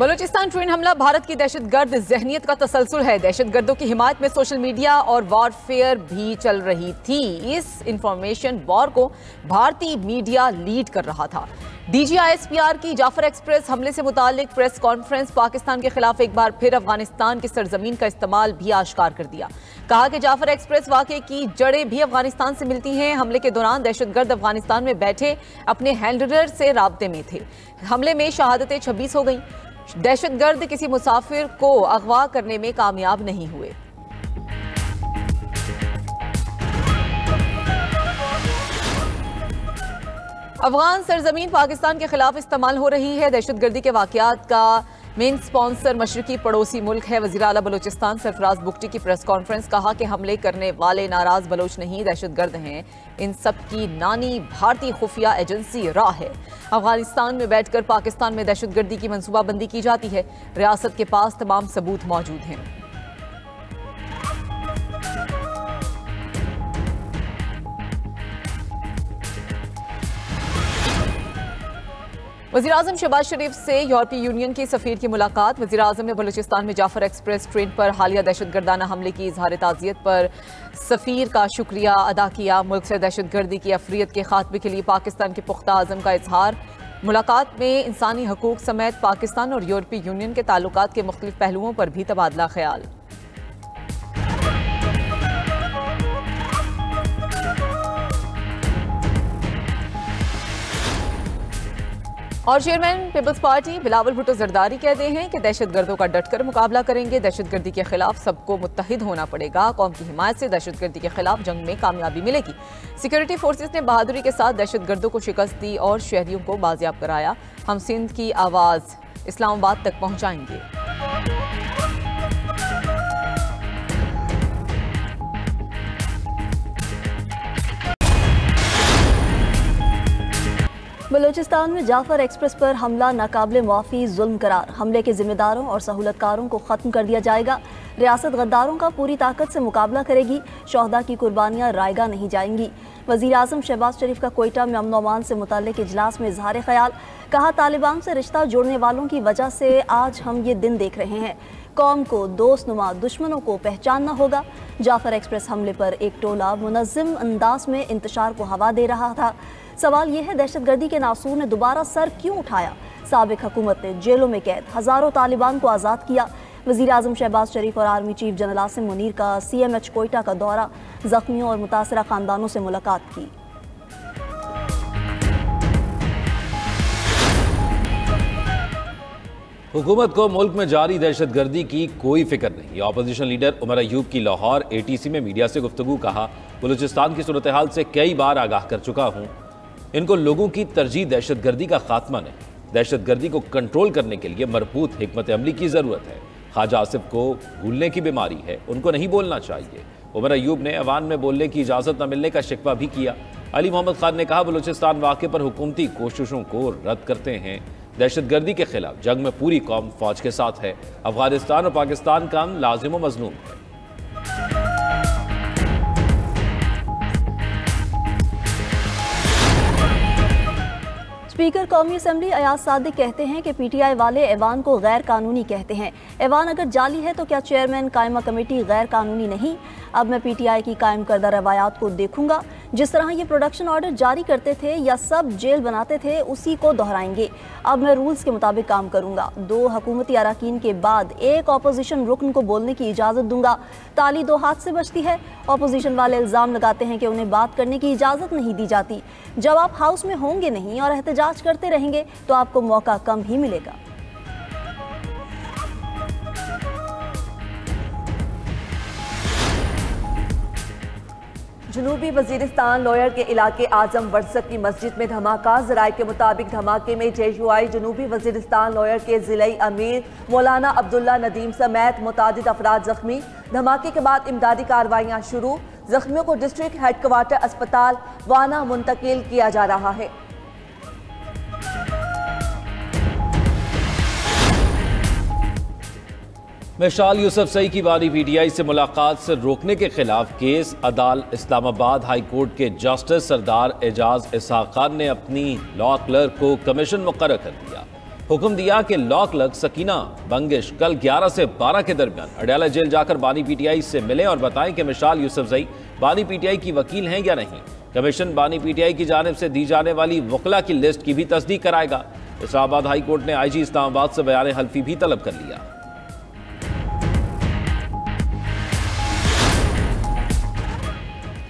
Balochistan train हमला भारत की दहशतगर्द जहनियत का तसलसल है। दहशतगर्दों की हिमायत में सोशल मीडिया और वॉरफेयर भी चल रही थी। इस इंफॉर्मेशन वॉर को भारतीय मीडिया लीड कर रहा था। DGISPR की जाफर एक्सप्रेस हमले से मुतालिक प्रेस कॉन्फ्रेंस पाकिस्तान के खिलाफ एक बार फिर अफगानिस्तान की सरजमीन का इस्तेमाल भी आश्कार कर दिया। कहा कि जाफर एक्सप्रेस वाक़े की जड़ें भी अफगानिस्तान से मिलती हैं। हमले के दौरान दहशतगर्द अफगानिस्तान में बैठे अपने हैंडलर से राब्ते में थे। हमले में शहादतें 26 हो गईं। दहशतगर्द किसी मुसाफिर को अगवा करने में कामयाब नहीं हुए। अफगान सरजमीन पाकिस्तान के खिलाफ इस्तेमाल हो रही है। दहशतगर्दी के वाकयात का मेन स्पॉन्सर मशरकी पड़ोसी मुल्क है। वज़ीर आला बलूचिस्तान सरफराज बुगटी की प्रेस कॉन्फ्रेंस कहा कि हमले करने वाले नाराज बलोच नहीं, दहशतगर्द हैं। इन सब की नानी भारतीय खुफिया एजेंसी रा है। अफगानिस्तान में बैठकर पाकिस्तान में दहशतगर्दी की मनसूबाबंदी की जाती है। रियासत के पास तमाम सबूत मौजूद हैं। वज़ीर आज़म शहबाज शरीफ से यूरोपीय यूनियन के सफ़ीर की मुलाकात। वज़ीर आज़म ने बलूचिस्तान में जाफर एक्सप्रेस ट्रेन पर हालिया दहशतगर्दाना हमले की इजहार ताज़ियत पर सफ़ीर का शुक्रिया अदा किया। मुल्क से दहशतगर्दी की अफरियत के खात्मे के लिए पाकिस्तान के पुख्ता आज़म का इजहार। मुलाकात में इंसानी हकूक़ समेत पाकिस्तान और यूरोपीय यूनियन के ताल्लुकात के मुख्तलिफ पहलुओं पर भी तबादला ख्याल। और chairman Peoples Party Bilawal Bhutto Zardari कहते हैं कि दहशतगर्दों का डटकर मुकाबला करेंगे। दहशतगर्दी के खिलाफ सबको मुत्तहिद होना पड़ेगा। कौम की हिमायत से दहशतगर्दी के खिलाफ जंग में कामयाबी मिलेगी। सिक्योरिटी फोर्सेस ने बहादुरी के साथ दहशतगर्दों को शिकस्त दी और शहरियों को बाजियाब कराया। हम सिंध की आवाज़ इस्लामाबाद तक पहुँचाएंगे। बलूचिस्तान में जाफर एक्सप्रेस पर हमला नाकाबिले मुआफ़ी जुल्म करार। हमले के जिम्मेदारों और सहूलतकारों को ख़त्म कर दिया जाएगा। रियासत गद्दारों का पूरी ताकत से मुकाबला करेगी। शोहदा की कुर्बानियाँ रायगा नहीं जाएंगी। वज़ीर आज़म शहबाज शरीफ का कोयटा में अमन अमान से मुताल्लिक़ इजलास में इजहार ख्याल। कहा, तालिबान से रिश्ता जोड़ने वालों की वजह से आज हम ये दिन देख रहे हैं। कौम को दोस्तनुमा दुश्मनों को पहचानना होगा। जाफर एक्सप्रेस हमले पर एक टोला मुनज़्ज़म अंदाज में इंतशार को हवा दे रहा था। सवाल यह है, दहशतगर्दी के नासूर ने दोबारा सर क्यों उठाया? साबिक हुकूमत ने जेलों में कैद हज़ारों तालिबान को आज़ाद किया। वज़ीर आज़म शहबाज शरीफ और army chief general Asim Munir का CMH कोयटा का दौरा। ज़ख्मियों और मुतासरा ख़ानदानों से मुलाकात की। हुकूमत को मुल्क में जारी दहशतगर्दी की कोई फिक्र नहीं। अपोजिशन लीडर उमर अयूब की लाहौर ATC में मीडिया से गुफ्तगू। कहा, बलूचिस्तान की सूरत हाल से कई बार आगाह कर चुका हूँ। इनको लोगों की तरजीह दहशतगर्दी का खात्मा नहीं, दहशतगर्दी को कंट्रोल करने के लिए मरबूत हिकमत अमली की ज़रूरत है। ख्वाजा आसिफ को भूलने की बीमारी है, उनको नहीं बोलना चाहिए। उमर अयूब ने अवान में बोलने की इजाज़त न मिलने का शिकवा भी किया। अली मोहम्मद खान ने कहा, बलूचिस्तान वाक़े पर हुकूमती कोशिशों को रद्द करते हैं। दहशतगर्दी के खिलाफ जंग में पूरी कौम फौज के साथ है। अफगानिस्तान और पाकिस्तान का लाजिम व मज़लूम है। स्पीकर कौमी असम्बली अयाज सादिक कहते हैं कि PTI वाले ऐवान को गैर कानूनी कहते हैं। ऐवान अगर जाली है तो क्या चेयरमैन कायमा कमेटी गैर कानूनी नहीं? अब मैं PTI की कायम करदा रवायात को देखूंगा। जिस तरह ये प्रोडक्शन ऑर्डर जारी करते थे या सब जेल बनाते थे, उसी को दोहराएंगे। अब मैं रूल्स के मुताबिक काम करूंगा। 2 हुकूमती अरकान के बाद एक अपोजिशन रुकन को बोलने की इजाज़त दूंगा। ताली 2 हाथ से बचती है। अपोजिशन वाले इल्ज़ाम लगाते हैं कि उन्हें बात करने की इजाज़त नहीं दी जाती। जब आप हाउस में होंगे नहीं और एहतजाज करते रहेंगे तो आपको मौका कम ही मिलेगा। जनूबी वजीरिस्तान लॉयर के इलाके आजम वर्सक की मस्जिद में धमाका। ज़राए के मुताबिक धमाके में JUI जनूबी वजीरिस्तान लॉयर के ज़िलाई अमीर मौलाना अब्दुल्ला नदीम समेत मुतादिद अफराद जख्मी। धमाके के बाद इमदादी कार्रवाइयाँ शुरू। जख्मियों को डिस्ट्रिक्ट हेडक्वार्टर अस्पताल वाना मुंतकिल किया जा रहा है। मिशाल यूसुफजई की बारी। PTI से मुलाकात से रोकने के खिलाफ केस। अदालत इस्लामाबाद हाई कोर्ट के जस्टिस सरदार एजाज इसहाक खान ने अपनी लॉ क्लर्क को कमीशन मुकर्रर कर दिया। हुक्म दिया कि लॉक लग सकीना बंगिश कल 11 से 12 के दरमियान अडयाला जेल जाकर बानी पीटीआई से मिलें और बताएं कि मिसाल यूसुफजई बानी पीटीआई की वकील हैं या नहीं। कमीशन बानी पीटीआई की जानिब से दी जाने वाली वकला की लिस्ट की भी तस्दीक कराएगा। इस्लामाबाद हाई कोर्ट ने आईजी इस्लामाबाद से बयान हल्फी भी तलब कर लिया।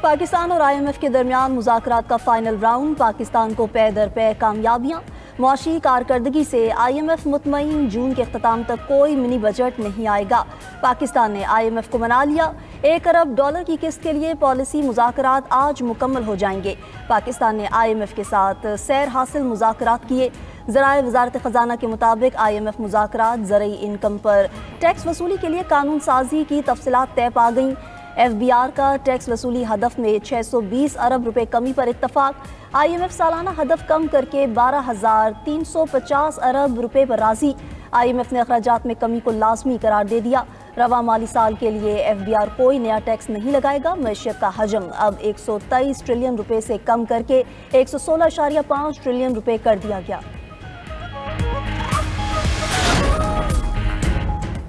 पाकिस्तान और IMF के दरमियान मुज़ाकरात का फाइनल राउंड, पाकिस्तान को पै दर पै कामयाबियाँ। मुआशी कारकर्दगी से IMF मुतमईन, जून के अख्ताम तक कोई मिनी बजट नहीं आएगा। पाकिस्तान ने IMF को मना लिया। $1 अरब की किस्त के लिए पॉलिसी मुज़ाकरात आज मुकम्मल हो जाएंगे। पाकिस्तान ने IMF के साथ सैर हासिल मुज़ाकरात किए। ज़राए वज़ारत ख़जाना के मुताबिक IMF मुज़ाकरात ज़रई इनकम पर टैक्स वसूली के लिए कानून साजी की तफसीलात तय पा गईं। FBR का टैक्स वसूली हदफ में 620 अरब रुपए कमी पर इत्तफाक। IMF सालाना हदफ कम करके 12,350 अरब रुपए पर राजी। IMF ने अखराजात में कमी को लाजमी करार दे दिया। रवा माली साल के लिए FBR कोई नया टैक्स नहीं लगाएगा। मैशियत का हजम अब 123 ट्रिलियन रुपए से कम करके 116.5 ट्रिलियन रुपए कर दिया गया।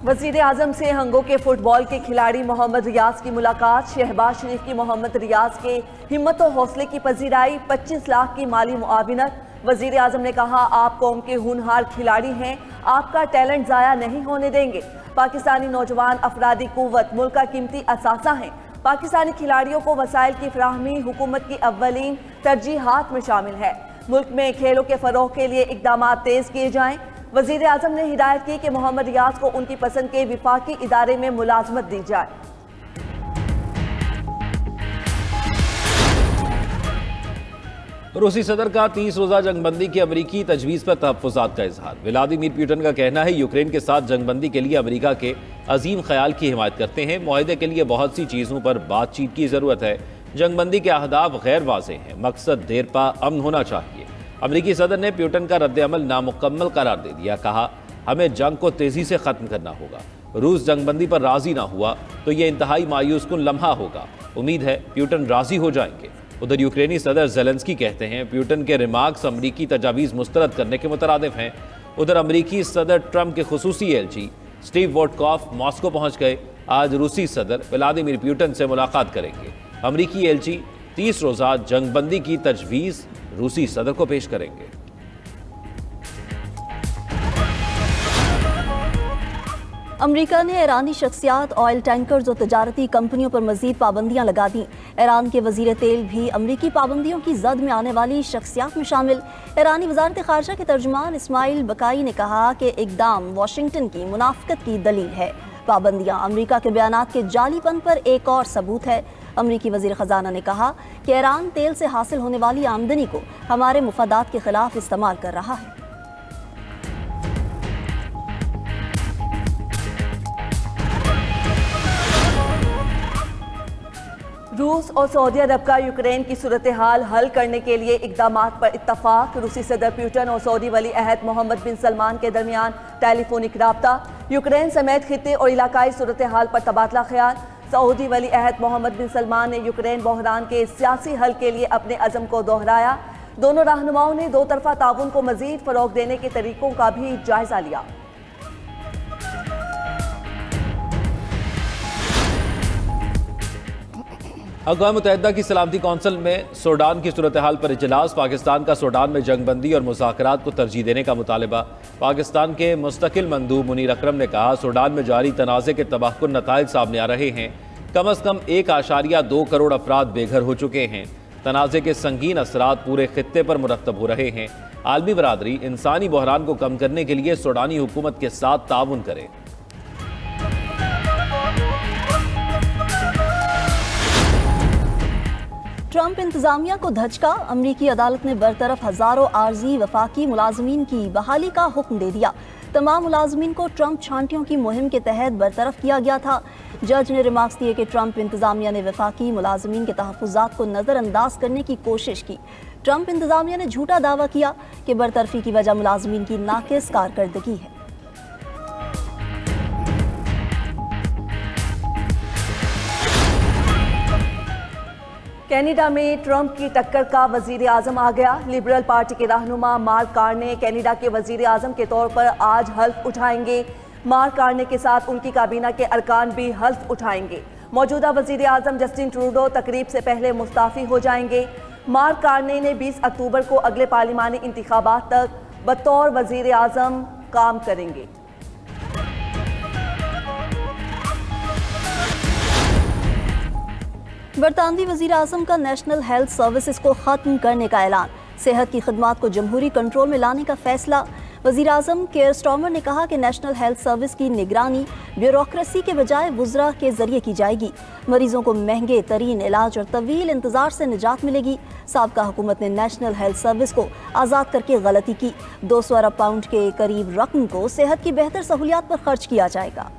वज़ीर आज़म से हंगो के फुटबॉल के खिलाड़ी मोहम्मद रियाज की मुलाकात। शहबाज शरीफ की मोहम्मद रियाज के हिम्मत और हौसले की पजीराई, 25 लाख की माली मुआविनत। वज़ीर आज़म ने कहा, आप कौम के होनहार खिलाड़ी हैं, आपका टैलेंट ज़ाया नहीं होने देंगे। पाकिस्तानी नौजवान अफरादी कुव्वत मुल्क का कीमती असासा हैं। पाकिस्तानी खिलाड़ियों को वसाइल की फ्राहमी हुकूमत की अव्वलीन तरजीहात में शामिल है। मुल्क में खेलों के फ़रोग़ के लिए इक़दाम तेज़ किए जाएँ। वज़ीर आज़म ने हिदायत की कि मोहम्मद रियाज को उनकी पसंद के विफाकी इदारे में मुलाजमत दी जाए। रूसी सदर का 30 रोजा जंगबंदी की अमरीकी तजवीज़ पर तहफ़्फ़ुज़ात का इजहार। व्लादिमीर पुतिन का कहना है, यूक्रेन के साथ जंगबंदी के लिए अमरीका के अजीम ख्याल की हिमायत करते हैं। मुआहदे के लिए बहुत सी चीज़ों पर बातचीत की ज़रूरत है। जंगबंदी के अहदाफ गैर वाज़ेह हैं, मकसद देर पा अमन होना चाहिए। अमरीकी सदर ने पुतिन का रद्द-ए-अमल नामुकम्मल करार दे दिया। कहा, हमें जंग को तेज़ी से ख़त्म करना होगा। रूस जंगबंदी पर राज़ी ना हुआ तो यह इंतहाई मायूस कुन लम्हा होगा। उम्मीद है पुतिन राज़ी हो जाएंगे। उधर यूक्रेनी सदर ज़ेलेंस्की कहते हैं, पुतिन के रिमार्क्स अमरीकी तजावीज़ मुस्तरद करने के मुतरादिफ हैं। उधर अमरीकी सदर ट्रंप के खुसूसी एलची स्टीव वोटकॉफ मॉस्को पहुँच गए। आज रूसी सदर व्लादिमीर पुतिन से मुलाकात करेंगे। अमरीकी एलची 30 रोज़ा जंगबंदी की तजवीज़ रूसी सदर को पेश करेंगे। अमरीका ने ईरानी शख्सियात, ऑयल टैंकर्स और तजारती कंपनियों पर मजीद पाबंदियां लगा दी। ईरान के वजीर तेल भी अमरीकी पाबंदियों की जद में आने वाली शख्सियात में शामिल। ईरानी वजारत खारजा के तर्जुमान इस्माइल बकाई ने कहा कि इकदाम वाशिंगटन की मुनाफिकत की दलील है। पाबंदियां अमरीका के बयानात के जालीपन पर एक और सबूत है। अमरीकी वजीर खजाना ने कहा कि ईरान तेल से हासिल होने वाली आमदनी को हमारे मुफादात के खिलाफ इस्तेमाल कर रहा है। रूस और सऊदी अरब का यूक्रेन की सूरत हाल हल करने के लिए इक़दामात पर इत्तफाक। रूसी सदर पुतिन और सऊदी वली अहद मोहम्मद बिन सलमान के दरमियान टेलीफोनिक राब्ता। यूक्रेन समेत खित्ते और इलाकाई सूरत हाल पर तबादला ख्याल। सऊदी वली अहद मोहम्मद बिन सलमान ने यूक्रेन बहरान के सियासी हल के लिए अपने अज़म को दोहराया। दोनों रहनुमाओं ने दो तरफा ताउन को मजीद फ़रोग़ देने के तरीकों का भी जायजा लिया। अक़वाम मुत्तहिदा की सलामती कौंसिल में सूडान की सूरत हाल पर इजलास। पाकिस्तान का सूडान में जंगबंदी और मुज़ाकरात को तरजीह देने का मुतालबा। पाकिस्तान के मुस्तकिल मंदूब मुनीर अकरम ने कहा, सूडान में जारी तनाज़े के तबाहकुन नताइज सामने आ रहे हैं। कम अज़ कम 1.2 करोड़ अफराद बेघर हो चुके हैं। तनाज़े के संगीन असरात पूरे खित्ते पर मुरतब हो रहे हैं। आलमी बरादरी इंसानी बहरान को कम करने के लिए सूडानी हुकूमत के साथ ताउन करे। ट्रंप इंतजामिया को धचका। अमरीकी अदालत ने बरतरफ हजारों आर्जी वफाकी मुलाजमीन की बहाली का हुक्म दे दिया। तमाम मुलाजमीन को ट्रंप छांटियों की मुहिम के तहत बरतरफ किया गया था। जज ने रिमार्क्स दिए कि ट्रंप इंतजामिया ने वफाकी मुलाजमीन के तहफ़्फ़ुज़ात को नज़रअंदाज करने की कोशिश की। ट्रंप इंतजामिया ने झूठा दावा किया कि बरतरफी की वजह मुलाजमीन की नाक़िस कारकर्दगी है। कनाडा में ट्रंप की टक्कर का वजीर आजम आ गया। लिबरल पार्टी के रहनुमा मार्क कार्ने कनाडा के वजीर आजम के तौर पर आज हल्फ उठाएंगे। मार्क कार्ने के साथ उनकी काबीना के अरकान भी हल्फ उठाएंगे। मौजूदा वजीर आजम जस्टिन ट्रूडो तकरीब से पहले मुस्ताफी हो जाएंगे। मार्क कार्ने ने 20 अक्टूबर को अगले पार्लिमानी इंतखाबात तक बतौर वजीर आजम काम करेंगे। बरतानवी वजीर आजम का नेशनल हेल्थ सर्विसेज को ख़त्म करने का ऐलान। सेहत की खदमात को जमहूरी कंट्रोल में लाने का फैसला। वजीर आजम केयर स्टार्मर ने कहा कि नेशनल हेल्थ सर्विस की निगरानी ब्यूरोक्रेसी के बजाय वुज़रा के जरिए की जाएगी। मरीजों को महंगे तरीन इलाज और तवील इंतजार से निजात मिलेगी। साबका हुकूमत ने नेशनल हेल्थ सर्विस को आज़ाद करके गलती की। 200 अरब पाउंड के करीब रकम को सेहत की बेहतर सहूलियात पर खर्च किया जाएगा।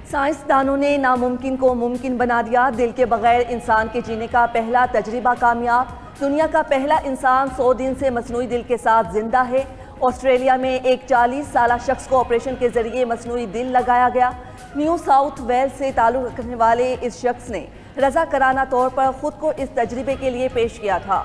साइंसदानों ने नामुमकिन को मुमकिन बना दिया। दिल के बगैर इंसान के जीने का पहला तजर्बा कामयाब। दुनिया का पहला इंसान 100 दिन से मसनूई दिल के साथ जिंदा है। ऑस्ट्रेलिया में एक 40 साल शख्स को ऑपरेशन के जरिए मसनूई दिल लगाया गया। न्यू साउथ वेल्स से ताल्लुक़ रखने वाले इस शख्स ने रज़ाकराना तौर पर खुद को इस तजर्बे के लिए पेश किया था।